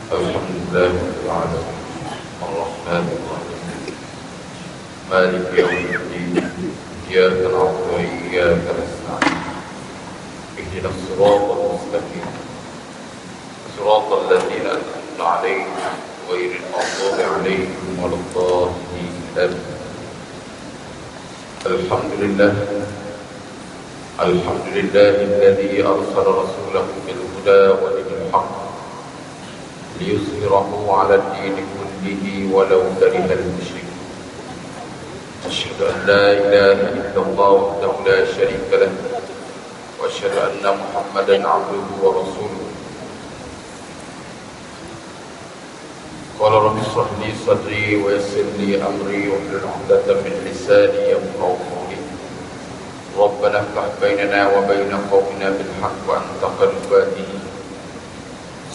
Alhamdulillah Ar-Rahman Ar-Rahim Malik Yawmiddin Iyyaka na'budu wa iyyaka nasta'in Ihdinas siratal mustaqim Siratal ladzina an'amta 'alaihim ghairil maghdubi 'alaihim waladdallin. Alhamdulillah Alhamdulillahilladzi arsala rasulahu bil huda wa dinil haqq liyuzhirahu 'ala ad-dini kullihi walau karihal musyrikun. Asyhadu an la ilaha illallah wahdahu la syarika lah wa asyhadu anna Muhammadan 'abduhu wa rasuluh. Qala rabbi shrah li sadri wa yassir li amri wahlul 'uqdatam min lisani yafqahu qawli. Rabbana iftah bainana wa baina qawmina bil haqq wa anta khairul fatihin.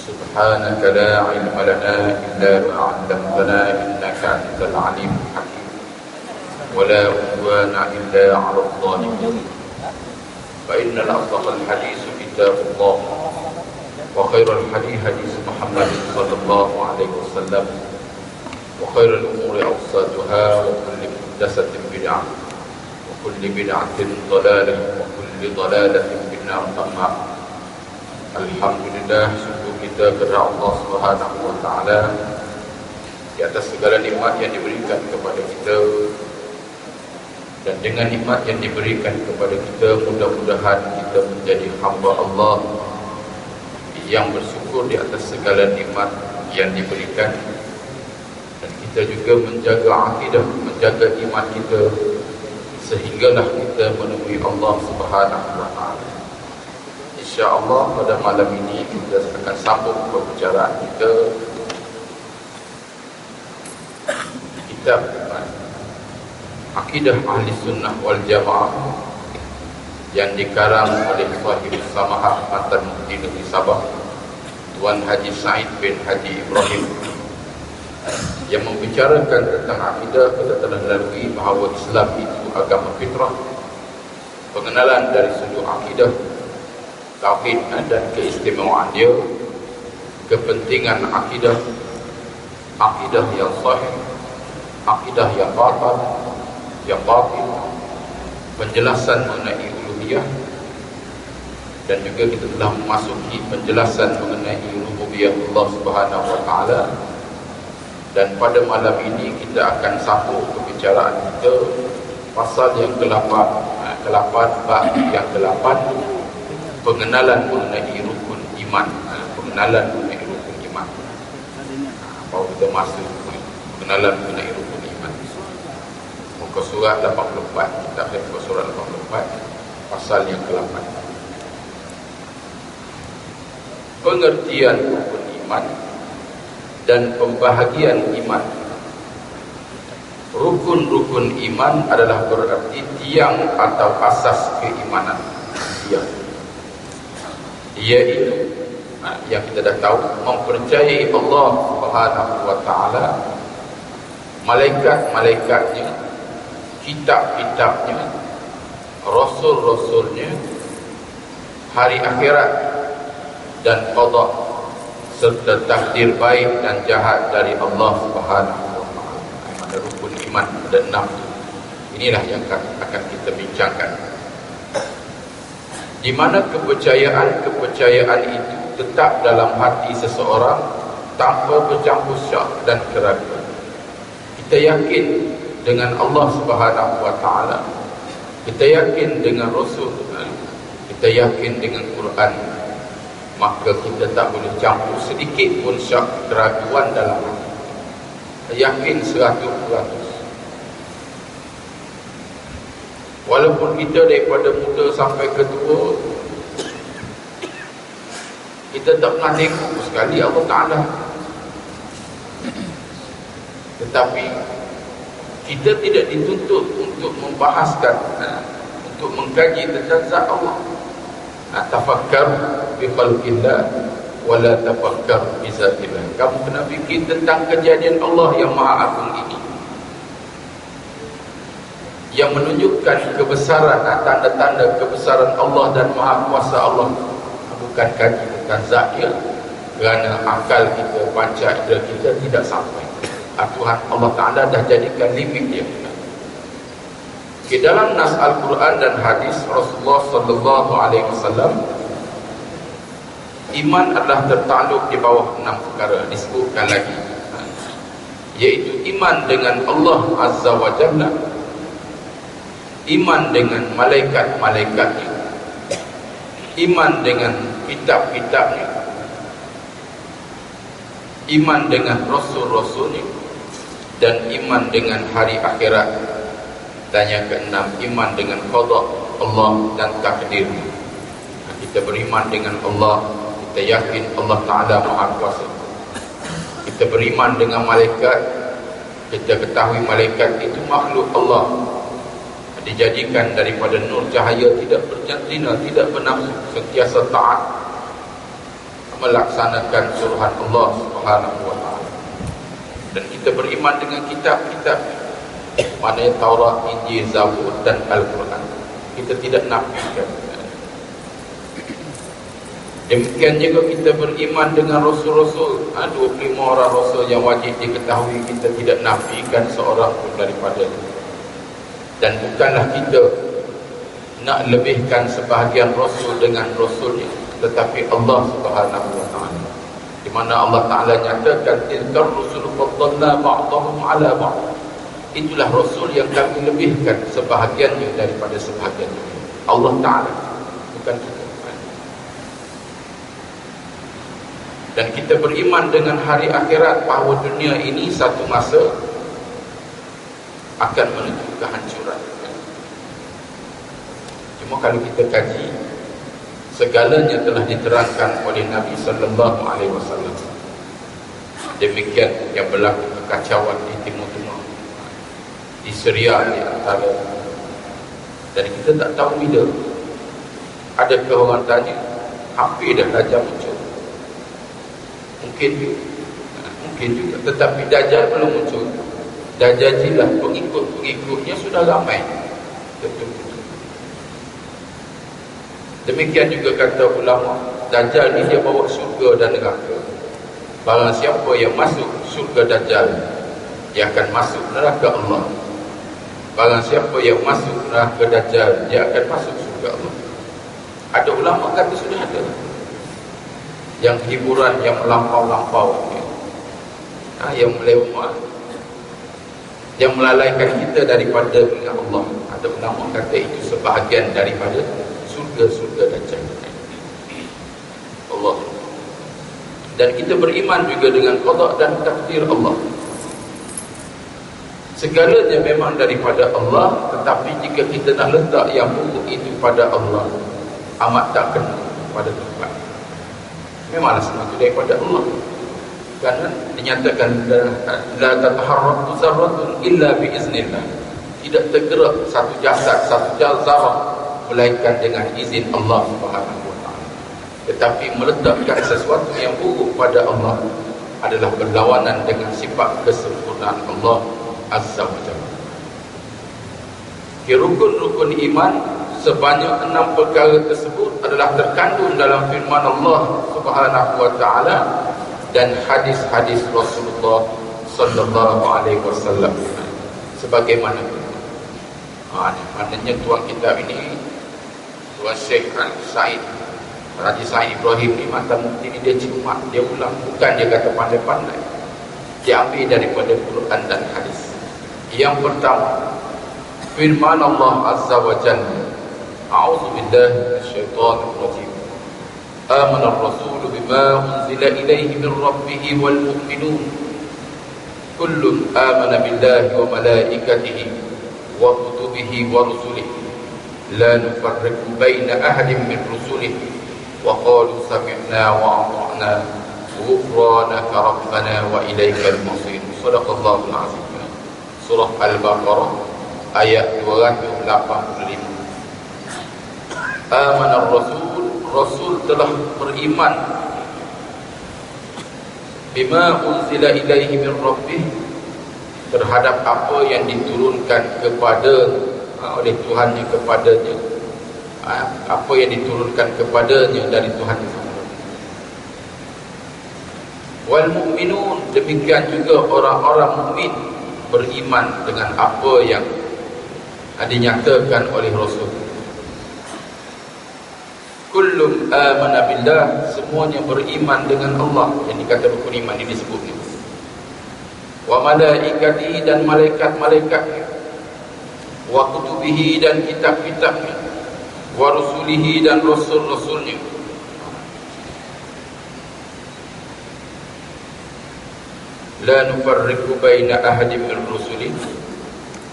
Subhanaka la ilma lana illa ma 'allamtana innaka antal alimul hakim. Wa la udwana illa 'alal zalimin. Fa innal asdaqal hadits kitabullah wa khairul hadits Muhammad sallallahu alaihi wasallam wa khairul umuri awsatuha wa kullu muhdatsatin bid'ah wa kullu bid'atin dhalalah wa kullu dhalalatin finnar. Amma alhamdulillah, syukur kita kepada Allah Subhanahu wa taala di atas segala nikmat yang diberikan kepada kita, dan dengan nikmat yang diberikan kepada kita, mudah-mudahan kita menjadi hamba Allah yang bersyukur di atas segala nikmat yang diberikan, dan kita juga menjaga akidah, menjaga iman kita sehinggalah kita menemui Allah Subhanahu wa taala. InsyaAllah pada malam ini kita akan sambung pembicaraan kita kitab Akidah Ahli Sunnah wal Jamaah yang dikarang oleh Sahib Samahah mantan Mufti Negeri Sabah Tuan Haji Said bin Haji Ibrahim, yang membicarakan tentang akidah. Kita telah lalui bahawa Islam itu agama fitrah, pengenalan dari sudut akidah, tauhid dan keistimewaan dia, kepentingan akidah, akidah yang sahih, akidah yang batil, penjelasan mengenai uluhiyah, dan juga kita telah memasuki penjelasan mengenai rububiyah Allah Subhanahu wa taala. Dan pada malam ini kita akan sambung pembicaraan kita pasal yang ke-8, bab yang ke-8, pengenalan mengenai rukun iman. Pengenalan mengenai rukun iman. Baru kita masuk pengenalan mengenai rukun iman. Muka surat 84, kitab muka surat 84, pasal yang ke-8. Pengertian rukun iman dan pembahagian iman. Rukun-rukun iman adalah berarti tiang atau asas keimanan. Iaitu yang kita dah tahu, mempercayai Allah Subhanahu wa taala, malaikat-malaikatnya, kitab-kitabnya, rasul-rasulnya, hari akhirat dan qada, serta takdir baik dan jahat dari Allah Subhanahu wa taala. Ada rukun iman, ada 6 tu. Inilah yang akan kita bincangkan. Di mana kepercayaan itu tetap dalam hati seseorang tanpa bercampur syak dan keraguan. Kita yakin dengan Allah Subhanahu wa taala, kita yakin dengan Rasul, kita yakin dengan Quran, maka kita tak boleh campur sedikit pun syak keraguan dalam hati. Yakin 100%. Walaupun kita daripada muda sampai ke tua, kita tak pernah tengok sekali Allah Ta'ala. Tetapi kita tidak dituntut untuk membahaskan, untuk mengkaji tentang zat Allah. Tafakkar bi khalqillah wa la tafakkar bi zatillah. Kamu kena fikir tentang kejadian Allah yang Maha Agung ini, yang menunjukkan kebesaran, tanda-tanda kebesaran Allah dan Maha Kuasa Allah. Bukan kaji tentang zat dia, kerana akal kita, panca indera kita tidak sampai. Tuhan Allah Ta'ala dah jadikan limit dia. Di dalam nas Al-Quran dan hadis Rasulullah sallallahu alaihi wasallam, iman adalah tertakluk di bawah 6 perkara disebutkan lagi, iaitu iman dengan Allah Azza wa Jalla, iman dengan malaikat-malaikatnya, iman dengan kitab-kitabnya, iman dengan rasul-rasulnya, dan iman dengan hari akhirat. Dan yang keenam, iman dengan qada Allah dan takdir. Kita beriman dengan Allah, kita yakin Allah Ta'ala Maha Kuasa. Kita beriman dengan malaikat, kita ketahui malaikat itu makhluk Allah, dijadikan daripada nur cahaya, tidak berjantina, tidak bernafsu, sentiasa taat melaksanakan suruhan Allah Subhanahu wa Ta'ala. Dan kita beriman dengan kitab-kitab, mana Taurat, Injil, Zabur dan Al-Quran. Kita tidak nafikan. Demikian juga kita beriman dengan Rasul-Rasul. 25 orang Rasul yang wajib diketahui, kita tidak nafikan seorang pun daripadanya. Dan bukanlah kita nak lebihkan sebahagian Rasul dengan Rasulnya, tetapi Allah Subhanahu wa Ta'ala, di mana Allah Ta'ala nyatakan tilkar rusul faddalna ba'dahum ala ba'd. Itulah Rasul yang kami lebihkan sebahagiannya daripada sebahagiannya. Allah Ta'ala, bukan kita. Dan kita beriman dengan hari akhirat, bahawa dunia ini satu masa akan menuju kehancuran. Cuma kalau kita kaji, segalanya telah diterangkan oleh Nabi sallallahu alaihi wasallam. Demikian yang berlaku kekacauan di Timur Tengah, di Syria di antara, dan kita tak tahu bila. Adakah orang tanya hampir dah Dajjal muncul? Mungkin juga, tetapi Dajjal belum muncul. Dajjal jilah, pengikut-pengikutnya sudah ramai. Betul-betul. Demikian juga kata ulama, Dajjal ni dia bawa syurga dan neraka. Barang siapa yang masuk syurga Dajjal, dia akan masuk neraka Allah. Barang siapa yang masuk neraka Dajjal, dia akan masuk syurga Allah. Ada ulama kata sudah ada yang hiburan yang melampau-lampau, yang melewat, yang melalaikan kita daripada mengingat Allah. Ada ulama kata itu sebahagian daripada surga-surga Dajjal Allah. Dan kita beriman juga dengan qada dan takdir Allah. Segalanya memang daripada Allah, tetapi jika kita nak letak yang buruk itu pada Allah, amat tak kena pada tempat. Memanglah semua itu daripada Allah. Kerana dinyatakan la tataharraku zarratun illa biiznillah. Tidak tergerak satu jasad, satu zarah melainkan dengan izin Allah Subhanahu wa Ta'ala. Tetapi meletakkan sesuatu yang buruk pada Allah adalah berlawanan dengan sifat kesempurnaan Allah Azza wa Jalla. Rukun-rukun iman sebanyak 6 perkara tersebut adalah terkandung dalam firman Allah Subhanahu wa Ta'ala dan hadis-hadis Rasulullah sallallahu alaihi wasallam. Sebagaimana maknanya tuan kitab ini, Tuan Syekh Said Haji Said Ibrahim ni, mantan mufti ni, dia ciumat, dia ulang, bukan dia kata pandai-pandai. Dia ambil daripada Quran dan hadis. Yang pertama, firman Allah Azza wa Jalla, a'udzu billahi minasyaitonir rajim. Amana ar-rasulu bima unzila ilaihi min rabbih wal mu'minun kullun amana billahi wa malaikatihi wa kutubihi wa rusulihi la nufarriqu baina ahadin min rusulihi wa qalu sami'na wa ata'na ghufranaka rabbana wa ilaikal masir. Shadaqallahul azim. Surah Al-Baqarah ayat 285. Amana ar-rasul, Rasul telah beriman bima unzila ilaihi min rabbih, terhadap apa yang diturunkan kepada oleh Tuhannya kepadanya, apa yang diturunkan kepadanya dari Tuhan. Wal mu'minun, demikian juga orang-orang mukmin beriman dengan apa yang dinyatakan oleh Rasul. Kullum amana billah, semuanya beriman dengan Allah. Yang dikata rukun iman ini disebut ni. Wa malaikatihi, dan malaikat-malaikatnya. Wa kutubihi, dan kitab-kitabnya. Wa rusulihi, dan rasul-rasulnya. La nufarriqu baina ahadin min rusuli.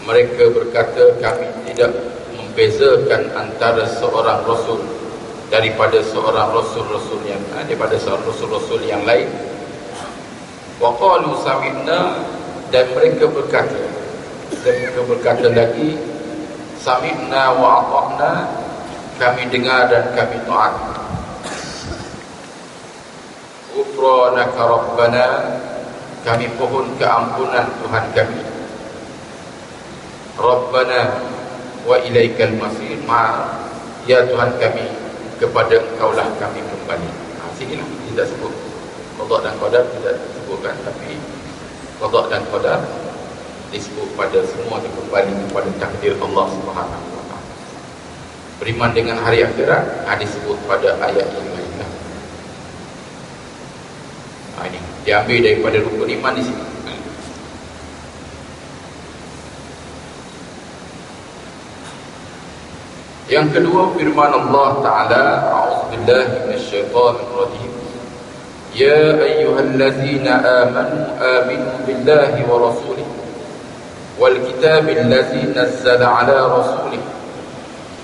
Mereka berkata, kami tidak membezakan antara seorang rasul daripada seorang rasul-rasul yang lain. Wa qalu sami'na, dan mereka berkata lagi, sami'na wa ata'na, kami dengar dan kami taat. Ghufranaka rabbana, kami pohon keampunan Tuhan kami. Rabbana wa ilaikal masir, ya Tuhan kami, kepada Engkaulah kami kembali. Sinilah tidak sebut qada dan qadar, tidak disebutkan, tapi qada dan qadar disebut pada semua kembali kepada takdir Allah Subhanahu wa taala. Beriman dengan hari akhirat disebut pada ayat yang lain. Ini diambil daripada rukun iman di sini. Yang kedua, firman Allah Ta'ala, a'udzubillahi minasyaitonir rajim. Ya ayyuhallazina amanu aminu billahi wa rasulih wal kitabil ladzi nazzala ala rasulih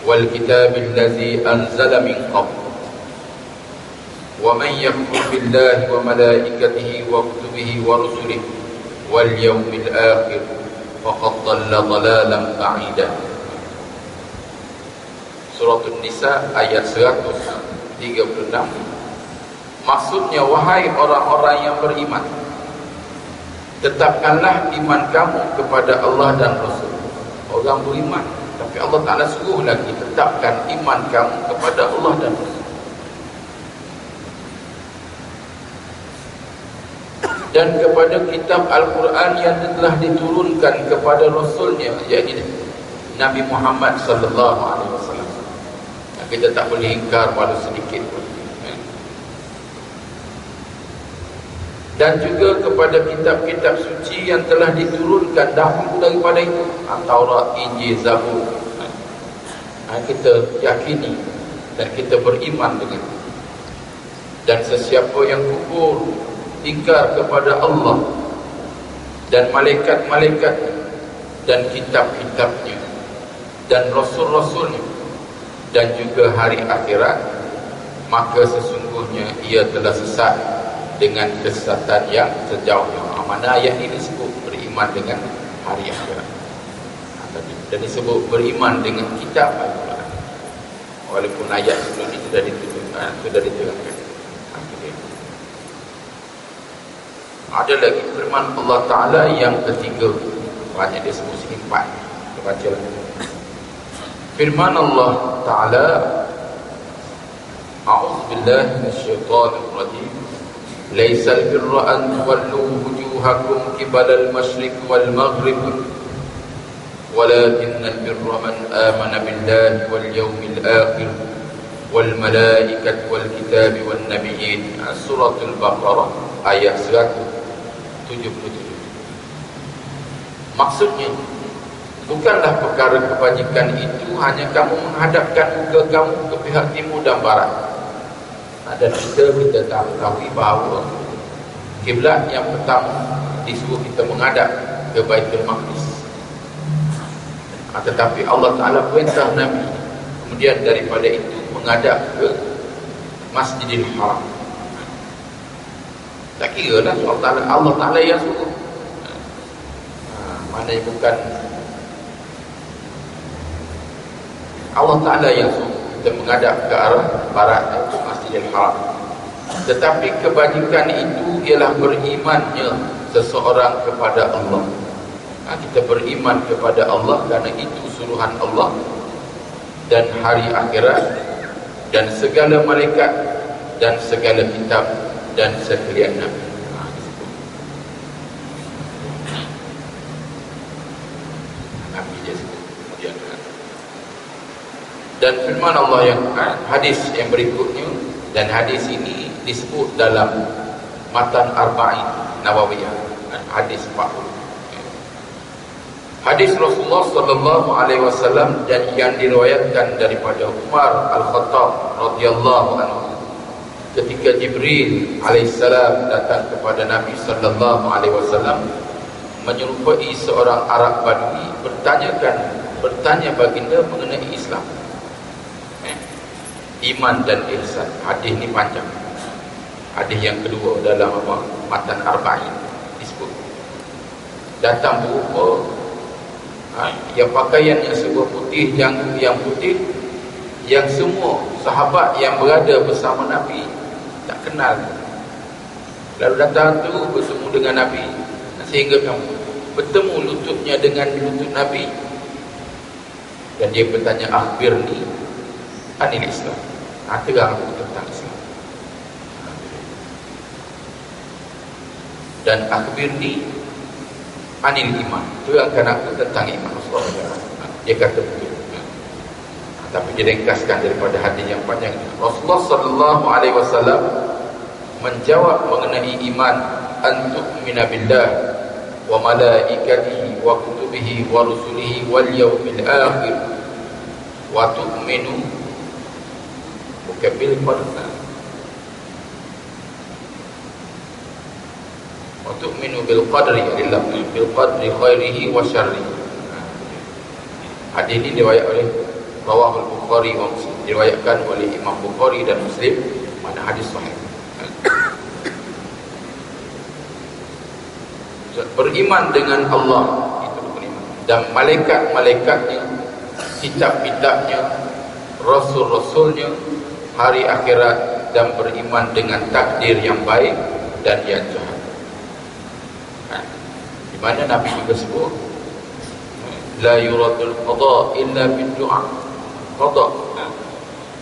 wal kitabil ladzi anzala min qabl. وَمَنْ يَكْفُرْ بِاللَّهِ وَمَلَائِكَتِهِ وَكُتُبِهِ وَرُسُلِهِ وَالْيَوْمِ الْآخِرِ فَقَدْ ضَلَّ ضَلَالًا بَعِيدًا. Surah An-Nisa ayat 136. Maksudnya, wahai orang-orang yang beriman, tetapkanlah iman kamu kepada Allah dan Rasul. Orang beriman, tapi Allah Ta'ala suruh lagi, tetapkan iman kamu kepada Allah dan Rasul. Dan kepada kitab Al-Quran yang telah diturunkan kepada Rasulnya, iaitu Nabi Muhammad sallallahu alaihi wasallam. Kita tak boleh ingkar walau sedikit pun. Dan juga kepada kitab-kitab suci yang telah diturunkan dahulu daripada itu, Taurat, Injil, Zabur. Kita yakini dan kita beriman dengan itu. Dan sesiapa yang kufur, ingkar kepada Allah dan malaikat-malaikat dan kitab-kitabnya dan rasul-rasulnya dan juga hari akhirat, maka sesungguhnya ia telah sesat dengan kesesatan yang sejauhnya. Mana ayat ini disebut beriman dengan hari akhirat, dan disebut beriman dengan kitab Al-Quran, walaupun ayat sebelum ini sudah diterangkan. Ada lagi firman Allah Ta'ala yang ketiga, banyak dia sebut sini 4. Kita baca lagi. Firman Allah Ta'ala, a'udzubillahi minasyaitonir rajim. Laisal birra an tuwallu wujuhakum qibalal masyriq wal maghrib, walakinnal birra man amana billahi wal yawmil akhir wal malaikati wal kitabi wan nabiyyin. Suratul Baqarah ayat 177. Maksudnya, bukanlah perkara kebajikan itu hanya kamu menghadapkan muka kamu ke pihak timur dan barat. Dan kita tahu bahawa kiblat yang pertama disuruh kita menghadap ke Baitul Maqdis. Tetapi Allah Ta'ala perintah Nabi kemudian daripada itu menghadap ke Masjidil Haram. Tak kira lah Allah Ta'ala yang suruh. Mana yang bukan Allah Ta'ala yang suruh kita menghadap ke arah barat, itu Masjidil Haram. Tetapi kebajikan itu ialah berimannya seseorang kepada Allah. Kita beriman kepada Allah kerana itu suruhan Allah, dan hari akhirat, dan segala malaikat, dan segala kitab, dan sekalian Nabi. Dan firman Allah yang hadis yang berikutnya, dan hadis ini disebut dalam matan Arba'in Nawawiyah, hadis 40. Hadis Rasulullah sallallahu alaihi wasallam dan yang diriwayatkan daripada Umar Al-Khattab radhiyallahu anhu, ketika Jibril alaihissalam datang kepada Nabi sallallahu alaihi wasallam menyerupai seorang Arab Badui, bertanya baginda mengenai Islam, iman dan ihsan. Hadis ni panjang. Hadis yang kedua dalam matan Arba'in disebut. Datang berupa yang pakaiannya sebuah putih, janggut yang putih, yang semua sahabat yang berada bersama Nabi tak kenal. Lalu datang tu bertemu dengan Nabi, sehingga kamu bertemu lututnya dengan lutut Nabi, dan dia bertanya, akhbirni anil Islam, terang aku tentang Islam. Dan akhbirni anil iman, terangkan aku tentang iman. Rasulullah dia kata betul, tapi dia ringkaskan daripada hadis yang panjang. Rasulullah sallallahu alaihi wasallam menjawab mengenai iman, antu'mina billah wa malaikatihi wa kutubihi wa rusulihi wal yawmil akhir wa tu'minu bukan bil qadar wa tu'minu bil qadri illa bil qadri khairihi wa syarrihi. Hadis ini diriwayat oleh Rawahul Bukhari wa Muslim, diriwayatkan oleh Imam Bukhari dan Muslim, mana hadis sahih. Beriman dengan Allah itu beriman, dan malaikat-malaikatnya, kitab-kitabnya, rasul-rasulnya, hari akhirat, dan beriman dengan takdir yang baik dan yang jahat. Di mana Nabi juga sebut, la yuradul qada illa bid du'a. Qada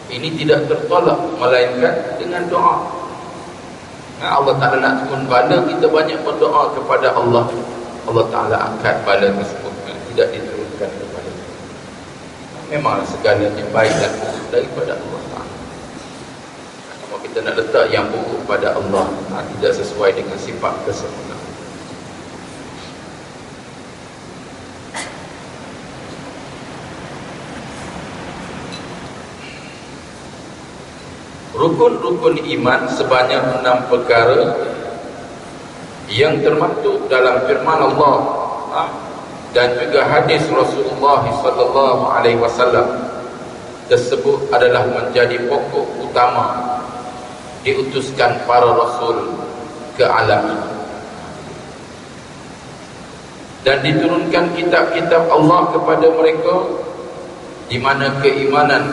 ini tidak tertolak melainkan dengan doa. Allah Ta'ala nak turun bala, kita banyak berdoa kepada Allah, Allah Ta'ala angkat bala tersebut, tidak diturunkan kepada kita. Memang segalanya baik dan buruk daripada Allah Ta'ala. Kalau kita nak letak yang buruk pada Allah, tidak sesuai dengan sifat kesempurnaan. Rukun-rukun iman sebanyak 6 perkara yang termaktub dalam firman Allah dan juga hadis Rasulullah sallallahu alaihi wasallam tersebut adalah menjadi pokok utama diutuskan para rasul ke alam ini, dan diturunkan kitab-kitab Allah kepada mereka, di mana keimanan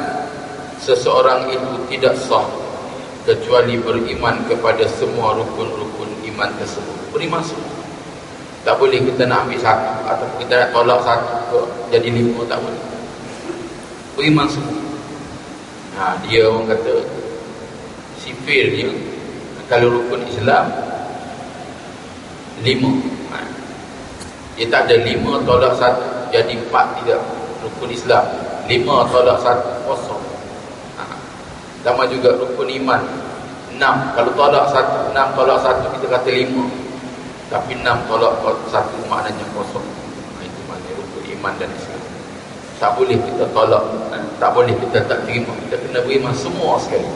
seseorang itu tidak sah kecuali beriman kepada semua rukun-rukun iman tersebut. Beriman semua. Tak boleh kita nak ambil satu atau kita nak tolak satu jadi 5, tak boleh. Beriman semua. Dia orang kata sifirnya, kalau rukun Islam 5, dia tak ada 5 tolak 1 jadi 4, tidak. Rukun Islam 5 tolak 1 kosong. Sama juga rukun iman 6, kalau tolak 1, 6 tolak 1 kita kata 5, tapi 6 tolak 1 maknanya kosong. Itu maknanya rukun iman dan Islam. Tak boleh kita tolak, tak boleh kita tak terima, kita kena beriman semua sekali.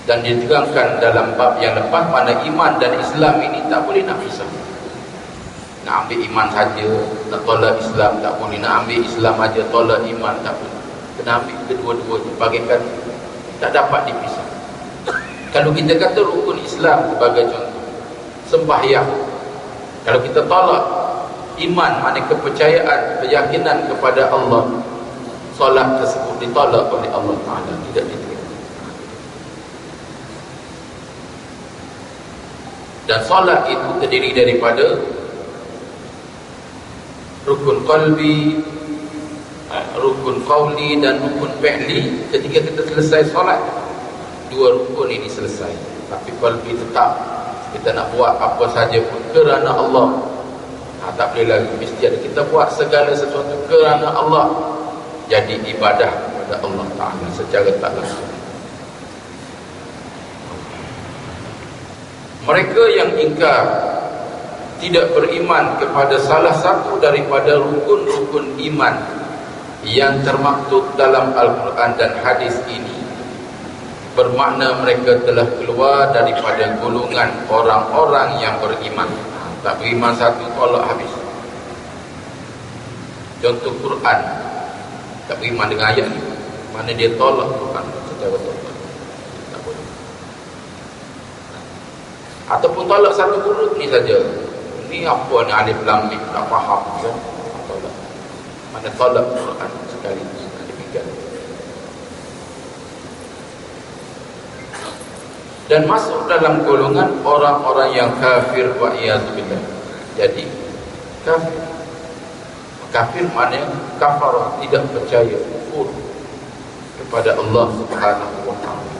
Dan diterangkan dalam bab yang lepas, mana iman dan Islam ini tak boleh nak pisah. Nak ambil iman saja, nak tolak Islam tak boleh. Nak ambil Islam saja, tolak iman tak boleh. Kena ambil kedua-duanya, bagaikan tak dapat dipisah. Kalau kita kata rukun Islam sebagai contoh, sembahyang, kalau kita tolak iman, maknanya kepercayaan, keyakinan kepada Allah, solat tersebut ditolak oleh Allah Ta'ala, tidak diterima. Dan solat itu terdiri daripada rukun qalbi, rukun qawli dan rukun fi'li. Ketika kita selesai solat, 2 rukun ini selesai. Tapi qalbi tetap kita nak buat apa saja pun kerana Allah, Tak boleh lagi, mesti ada. Kita buat segala sesuatu kerana Allah, jadi ibadah kepada Allah Ta'ala secara tak langsung. Mereka yang ingkar, tidak beriman kepada salah satu daripada rukun-rukun iman yang termaktub dalam Al-Quran dan hadis ini, bermakna mereka telah keluar daripada golongan orang-orang yang beriman. Tak beriman satu, tolak habis. Contoh Quran, tak beriman dengan ayat ni, mana dia tolak Quran secara total. Tak boleh. Ataupun tolak satu huruf ni saja. Ni apa ni, alif lam mim, tak faham kan? Tolak. Mana tolak Quran sekali demikian. Dan masuk dalam golongan orang-orang yang kafir wa iyadzubillah. Jadi kafir maknanya kafar, tidak percaya, kufur kepada Allah Subhanahu wa taala.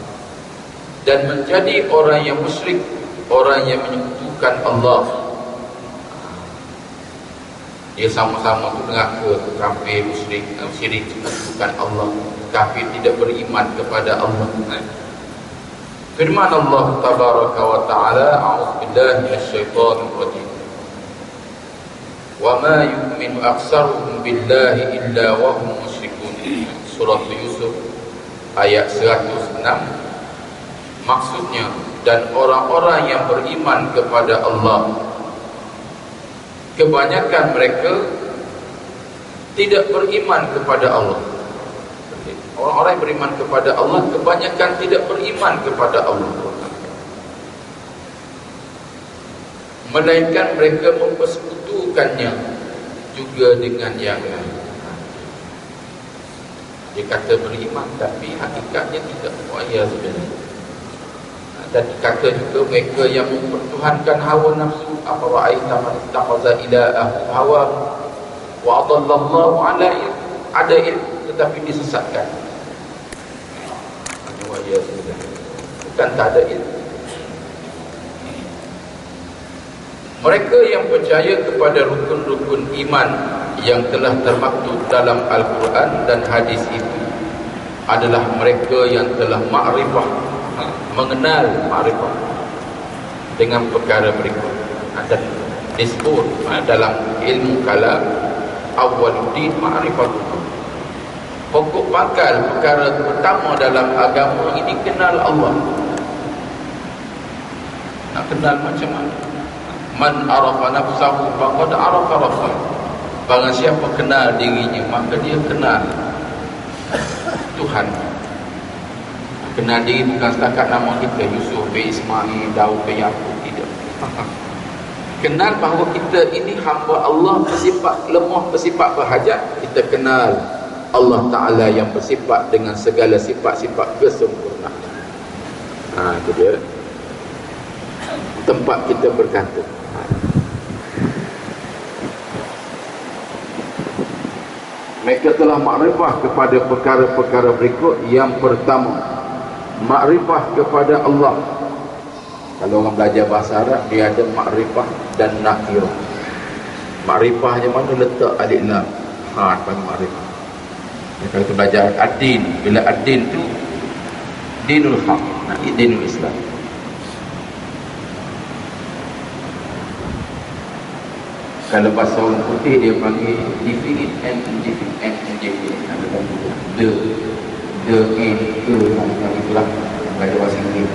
Dan menjadi orang yang musyrik, orang yang menyekutukan Allah. Dia sama-sama tu mengaku kafir, musyrik, syirik, bukan Allah, kafir, tidak beriman kepada Allah. Firman Allah tabaraka wa ta'ala, a'udzubillahi minasyaitonir rajim. Wa ma yu'minu aktsaruhum billahi illa wa hum musyrikun. Surah Yusuf ayat 106. Maksudnya, dan orang-orang yang beriman kepada Allah, kebanyakan mereka tidak beriman kepada Allah. Orang-orang yang beriman kepada Allah, kebanyakan tidak beriman kepada Allah, melainkan mereka mempersekutukannya juga dengan yang lain. Dia kata beriman, tapi hakikatnya tidak. Dan kata juga mereka yang mempertuhankan hawa nafsu. Apa ra'aita man ittakhadha ilahahu hawa wa adallallahu ala ilm. Ada ilmu tetapi disesatkan. Bukan tak ada ilmu. Mereka yang percaya kepada rukun-rukun iman yang telah termaktub dalam Al-Quran dan hadis itu adalah mereka yang telah ma'rifah, mengenal ma'rifah dengan perkara berikut. Dan disebut dalam ilmu kalam, awwaluddin ma'rifatullah. Pokok pangkal perkara pertama dalam agama ini kenal Allah. Nak kenal macam mana? Man arafa nafsahu faqad arafa rabbah. Barang siapa kenal dirinya, maka dia kenal Tuhan. Kenal diri bukan setakat nama kita, Yusuf bin Ismail, Daud bin Yaqub, tidak. Kenal bahawa kita ini hamba Allah, bersifat lemah, bersifat berhajat. Kita kenal Allah Ta'ala yang bersifat dengan segala sifat-sifat kesempurnaan. Itu dia tempat kita bergantung. Mereka telah makrifah kepada perkara-perkara berikut. Yang pertama, makrifah kepada Allah. Kalau orang belajar bahasa Arab, dia ada makrifah dan nakirah. Makrifahnya mana letak alif lam, panggil makrifah. Kalau kita belajar ad-din, bila ad-din tu dinul haq, dinul Islam. Kalau bahasa orang putih dia panggil definite and indefinite. The in ke macam itulah belajar bahasa Inggeris.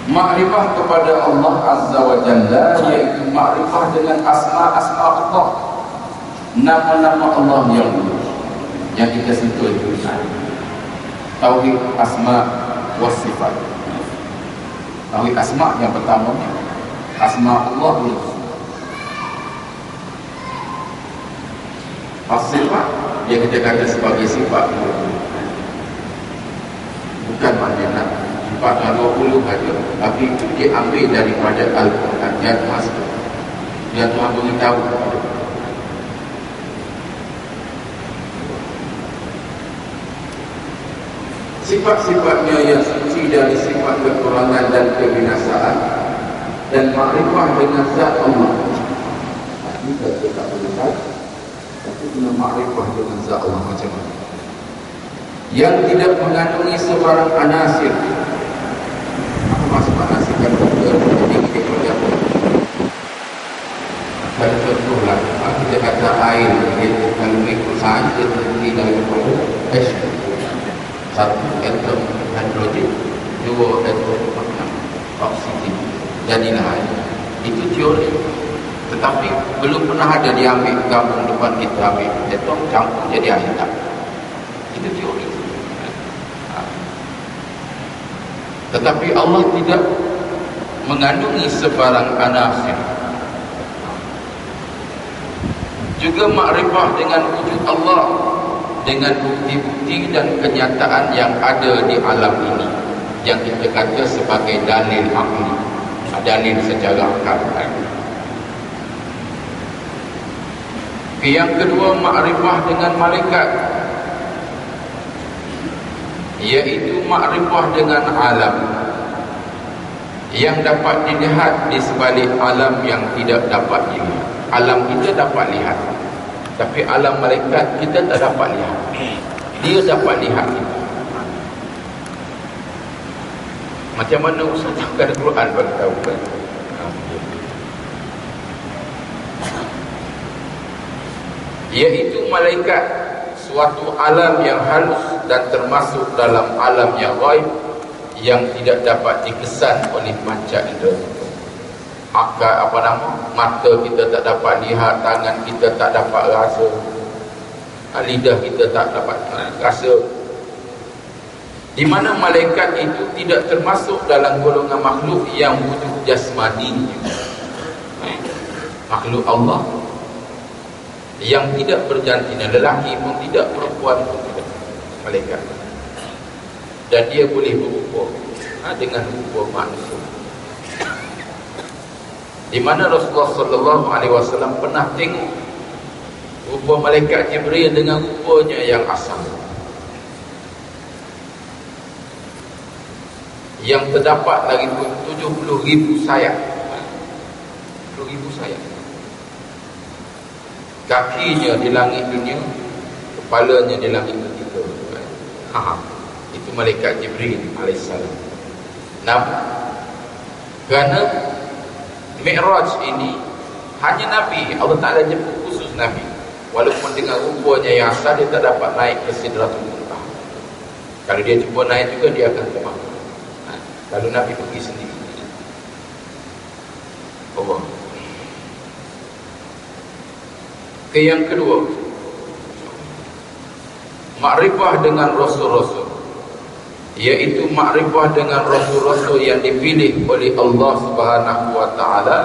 Makrifah kepada Allah Azza wa Jalla, iaitu makrifah dengan asma-asma Allah, nama-nama Allah yang kita sentuh itu. Tauhid asma wa sifat. Tauhid asma yang pertama ni, asma Allah dulu. Sifat yang kita kata sebagai sifat, bukan maknanya sifat 20 saja, tapi itu diambil daripada Al-Quran. Yang Tuhan beritahu sifat-sifatnya yang suci dari sifat kekurangan dan kebinasaan, dan makrifah dengan zat Allah. Kita tak boleh, tapi kena makrifah dengan zat Allah macam mana? Yang tidak mengandungi sebarang anasir. Apa maksud anasir? Kan kita boleh apa? Kalau contohlah, kita kata air, kalau ikut sains, dia terdiri daripada H2. Satu atom hidrogen, dua atom oksigen, jadilah air. Itu teori. Tetapi belum pernah ada diambil gabung depan kita ambil atom campur jadi air, tak. Itu teori. Tetapi Allah tidak mengandungi sebarang anasir. Juga makrifah dengan wujud Allah, dengan bukti-bukti dan kenyataan yang ada di alam ini, yang kita kata sebagai dalil akli, dalil secara akal. Yang kedua, makrifah dengan malaikat, iaitu makrifah dengan alam yang dapat dilihat di sebalik alam yang tidak dapat dilihat. Alam kita dapat lihat, tapi alam malaikat kita tak dapat lihat. Dia dapat lihat kita. Macam mana Ustaz cakap Al-Quran bagi tahu kan? Iaitu malaikat, suatu alam yang halus dan termasuk dalam alam yang ghaib, yang tidak dapat dikesan oleh panca indera. Akal mata kita tak dapat lihat, tangan kita tak dapat rasa, lidah kita tak dapat rasa. Di mana malaikat itu tidak termasuk dalam golongan makhluk yang wujud jasmani, makhluk Allah yang tidak berjantina, lelaki pun tidak, perempuan pun tidak, malaikat. Dan dia boleh berupa dengan rupa manusia. Di mana Rasulullah sallallahu alaihi wasallam pernah tengok rupa malaikat Jibril dengan rupanya yang asal, yang terdapat lagi 70,000 sayap. 70,000 sayap. Kakinya di langit dunia, kepalanya di langit ketiga. Itu malaikat Jibril alaihissalam. Namun kerana Mi'raj ini hanya Nabi, Allah Ta'ala jemput khusus Nabi. Walaupun dengan rupanya yang asal, dia tak dapat naik ke Sidratul Muntaha. Kalau dia cuba naik juga, dia akan terbang. Kalau Nabi pergi sendiri. Allah. Yang kedua, makrifah dengan Rasul-Rasul, iaitu makrifah dengan Rasul-Rasul yang dipilih oleh Allah Subhanahu wa Ta'ala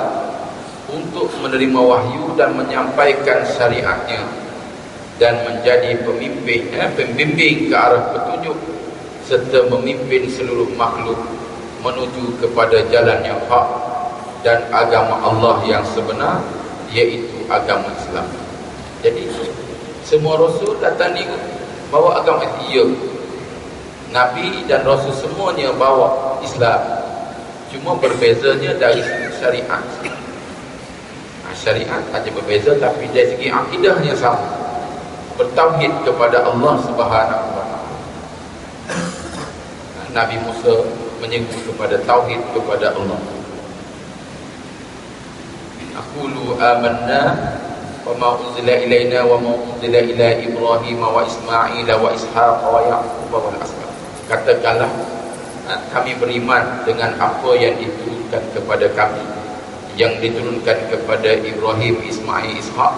untuk menerima wahyu dan menyampaikan syariatnya, dan menjadi pembimbing ke arah petunjuk, serta memimpin seluruh makhluk menuju kepada jalan yang hak dan agama Allah yang sebenar, iaitu agama Islam. Jadi semua Rasul datang ni bawa agama Islam. Nabi dan Rasul semuanya bawa Islam, cuma berbezanya dari syariat. Syariat aja berbeza, tapi dari segi akidahnya sama, bertauhid kepada Allah Subhanahu wa Ta'ala. Nabi Musa menyebut kepada tauhid kepada Allah. Aqulu amanna wa ma unzila ilaina wa ma unzila ila Ibrahim wa Ismail wa Ishaq wa Yaqub wa al-asbaq. Katakanlah, kami beriman dengan apa yang diturunkan kepada kami, yang diturunkan kepada Ibrahim, Ismail, Ishaq.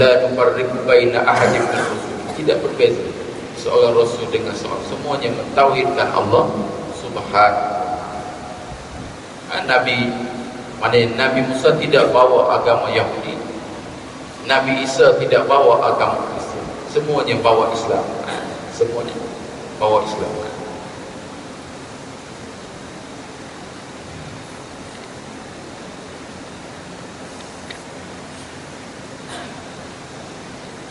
La nufarriqu baina ahadin min rusul. Tidak berbeza seorang rasul dengan seorang, semuanya mentauhidkan Allah Subhanahu. Nabi Musa tidak bawa agama Yahudi, Nabi Isa tidak bawa agama Kristian, semuanya bawa Islam. Semuanya bawa Islam.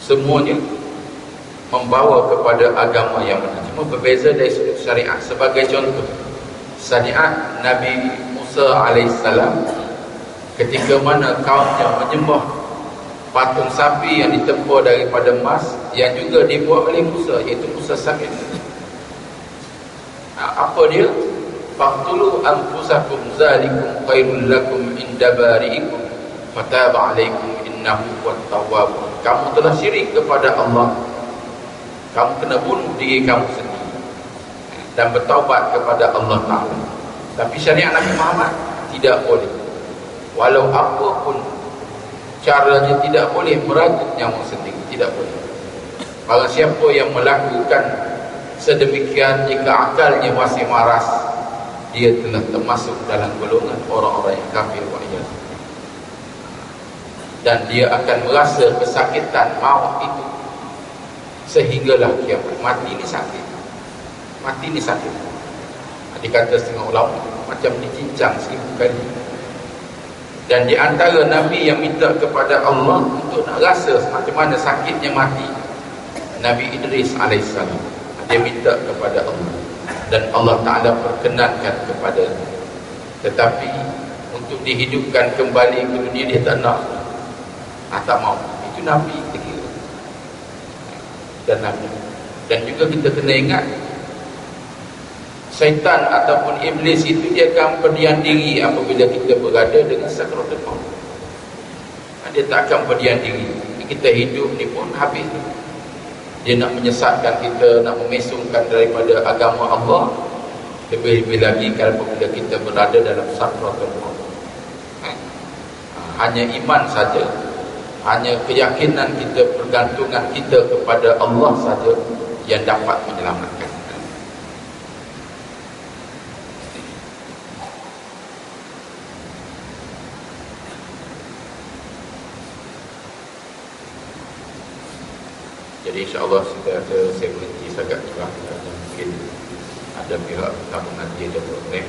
Semuanya membawa kepada agama yang benar, cuma berbeza dari sudut syariat. Sebagai contoh, syariat Nabi Musa alaihissalam ketika mana kaumnya menyembah patung sapi yang ditempur daripada emas yang juga dibuat oleh Musa, iaitu Musa Samit. Apa dia? Faqtulu anfusakum zalikum khairul lakum inda bari'ikum fataba alaikum innahu huwat tawwab. Kamu telah syirik kepada Allah, kamu kena bunuh diri kamu sendiri dan bertaubat kepada Allah Ta'ala. Tapi syariat Nabi Muhammad tidak boleh, walau apapun caranya, tidak boleh merajut nyawa sendiri, tidak boleh. Barang siapa yang melakukan sedemikian, jika akalnya masih waras, dia telah termasuk dalam golongan orang-orang yang kafir wa'iyah. Dan dia akan merasa kesakitan maut itu sehinggalah kiamat. Mati ni sakit, mati ni sakit. Dikata setengah ulama macam dicincang 1000 kali. Dan di antara Nabi yang minta kepada Allah untuk nak rasa macam mana sakitnya mati, Nabi Idris alaihissalam. Dia minta kepada Allah dan Allah Ta'ala perkenankan kepada. Tetapi untuk dihidupkan kembali ke dunia dia tak nak, tak mau. Itu Nabi kira. Dan Nabi. Dan juga kita kena ingat, syaitan ataupun iblis itu dia akan berdiam diri apabila kita berada dengan sakaratul maut. Dia tak akan berdiam diri. Kita hidup ni pun habis. Dia nak menyesatkan kita, nak memesongkan daripada agama Allah. Lebih-lebih lagi kalau apabila kita berada dalam sakaratul maut. Hanya iman saja, hanya keyakinan kita, pergantungan kita kepada Allah saja yang dapat menyelamatkan. Jadi insyaAllah saya berhenti sangat juga. Mungkin ada pihak tabung nanti ada program.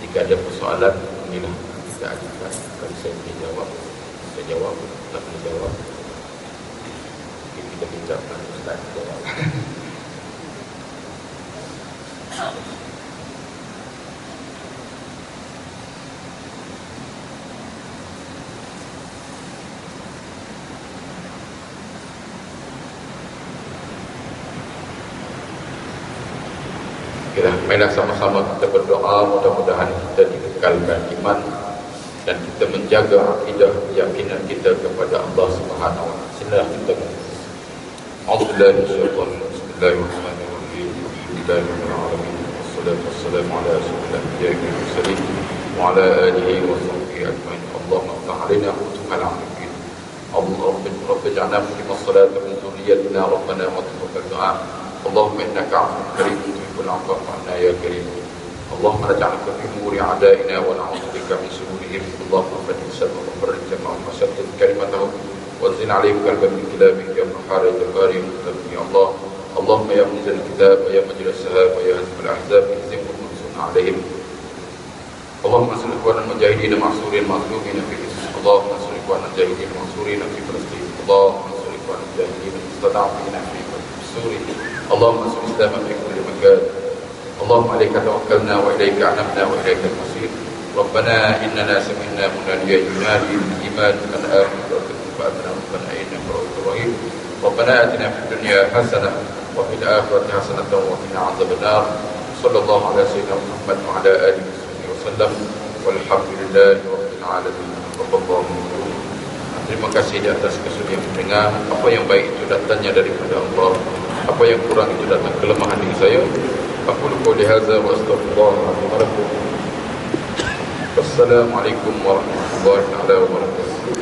Jika ada persoalan, inilah kita ajukan. Kalau saya boleh jawab, saya jawab. Tak boleh jawab, mungkin kita bincangkan Ustaz jawab. Marilah sama-sama kita berdoa, mudah-mudahan kita dikekalkan iman dan kita menjaga akidah, keyakinan kita kepada Allah Subhanahu wa taala. Silakan kita. Bismillahirrahmanirrahim. Alhamdulillahirabbil wassalatu wassalamu ala rasulillah wa ala alihi wa sahbihi ajmain. Allahumma iftah alaina futuhal arifin. Allahumma ij'alna muqimas salati min dhurriyyatina rabbana wa taqabbal du'a. Allahumma innaka 'afuwwun karim tuhibbul 'afwa fa'na ya karim. Allahumma naj'alna fi umuri a'da'ina wa na'udzu bika min shururihim. Allahumma fadil sabra wa farij jama'ahum wa shaddid kalimatahum wa zin 'alaihim qalban min kilabik ya muharrid al-gharim ya Allah. Allahumma ya munzil kitab wa ya majlis sahab wa ya hazm al-ahzab izim wa munsun 'alaihim. Allahumma salli ala mujahidin ma'surin mazlumin fi Islam. Allahumma salli ala mujahidin ma'surin fi Palestin. Allahumma salli ala mujahidin mustada'afin fi Suriah. Allahumma salli Islam fi kulli makan. Allahumma alayka tawakkalna wa ilayka anabna wa ilayka al-masir. Rabbana innana sami'na munadiyan yunadi lil-iman an aminu fa'amanna rabbana innaka ra'ufur rahim. Rabbana atina fid dunya hasanah wa fil akhirati hasanah wa qina 'adzabannar. Sallallahu ala sayyidina Muhammad wa ala alihi wa sallam. Walhamdulillahi rabbil alamin. Terima kasih di atas kesudian mendengar. Apa yang baik itu datangnya daripada Allah, apa yang kurang itu datang kelemahan diri saya. Aku lupa lihaza wa astaghfirullah. Wassalamualaikum warahmatullahi wabarakatuh.